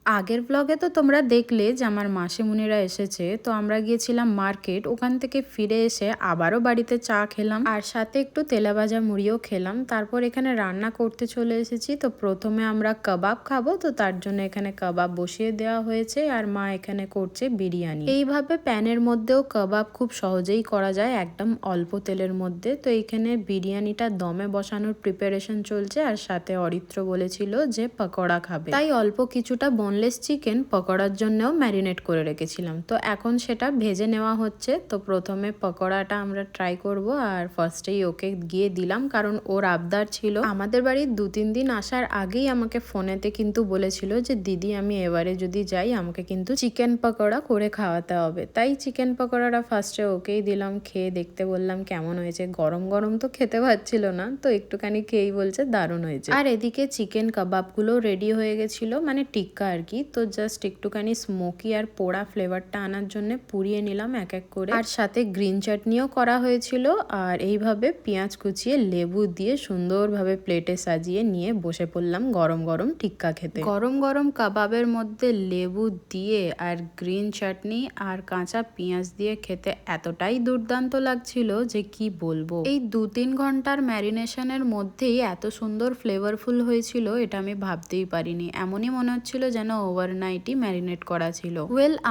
আগের ব্লগে তো তোমরা দেখলে যে আমার মাসিমুনিরা এসেছে, তো আমরা গিয়েছিলাম মার্কেট। ওখান থেকে ফিরে এসে আবারও বাড়িতে চা খেলাম আর সাথে একটু তেলাভাজা মুড়িও খেলাম। তারপর এখানে রান্না করতে চলে এসেছি। তো প্রথমে আমরা কাবাব খাবো, তো তার জন্য এখানে কাবাব বসিয়ে দেওয়া হয়েছে আর মা এখানে করছে বিরিয়ানি। এইভাবে প্যানের মধ্যেও কাবাব খুব সহজেই করা যায়, একদম অল্প তেলের মধ্যে। তো এইখানে বিরিয়ানিটা দমে বসানোর প্রিপারেশন চলছে আর সাথে অরিত্র বলেছিল যে পকোড়া খাবে, তাই অল্প কিছুটা বোনলেস চিকেন পকোড়ার জন্যও ম্যারিনেট করে রেখেছিলাম। তো এখন সেটা ভেজে নেওয়া হচ্ছে। তো প্রথমে পকোড়াটা আমরা ট্রাই করব আর ফার্স্টেই ওকে গিয়ে দিলাম, কারণ ওর আবদার ছিল। আমাদের বাড়ির 2-3 দিন আসার আগেই আমাকে ফোনেতে কিন্তু বলেছিল যে দিদি আমি এবারে যদি যাই আমাকে কিন্তু চিকেন পকোড়া করে খাওয়াতে হবে। তাই চিকেন পকোড়াটা ফার্স্টে ওকেই দিলাম, খেয়ে দেখতে বললাম কেমন হয়েছে। গরম গরম তো খেতে পারছিল না, তো একটুখানি খেয়েই বলছে দারুণ হয়েছে। আর এদিকে চিকেন কাবাবগুলো রেডি হয়ে গেছিল, মানে টিক্কা আর কি। তো জাস্ট একটুখানি স্মোকি আর পোড়া ফ্লেভারটা আনার জন্য পুড়িয়ে নিলাম এক এক করে। আর সাথে গ্রিন চাটনিও করা হয়েছিল। আর এইভাবে পেঁয়াজ কুচিয়ে লেবু দিয়ে সুন্দরভাবে প্লেটে সাজিয়ে নিয়ে বসে পড়লাম গরম গরম টিক্কা খেতে। গরম গরম কাবাবের মধ্যে লেবু দিয়ে আর গ্রিন চাটনি আর কাঁচা পেঁয়াজ দিয়ে খেতে এতটাই দুর্দান্ত লাগছিল যে কি বলবো। এই 2-3 ঘন্টার ম্যারিনেশনের মধ্যেই এত সুন্দর ফ্লেভারফুল হয়েছিল, এটা আমি ভাবতেই পারিনি। এমনই মনে হচ্ছিল যেন ওভারনাইটই ম্যারিনেট করা ছিল।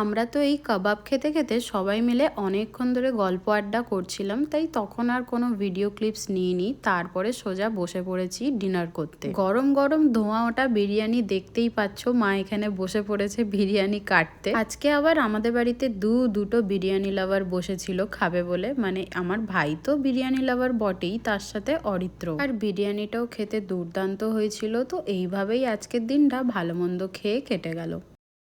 আমরা তো এই কাবাব খেতে খেতে সবাই মিলে অনেকক্ষণ ধরে গল্প আড্ডা করছিলাম, তাই তখন আর কোনো ভিডিও ক্লিপস নিইনি। তারপরে সোজা বসে পড়েছি ডিনার করতে। গরম গরম ধোঁয়া ওটা বিরিয়ানি দেখতেই পাচ্ছ, মা এখানে বসে পড়েছে বিরিয়ানি কাটতে। আজকে আবার আমাদের বাড়িতে দুটো বিরিয়ানি লাভার বসেছিল খাবে বলে, মানে আমার ভাই তো বিরিয়ানি লাভার বটেই, তার সাথে অরিত্র। আর বিরিয়ানিটাও খেতে দুর্দান্ত হয়েছিল। তো এইভাবেই আজকের দিনটা ভালো মন্দ খেয়ে কেটে গেল।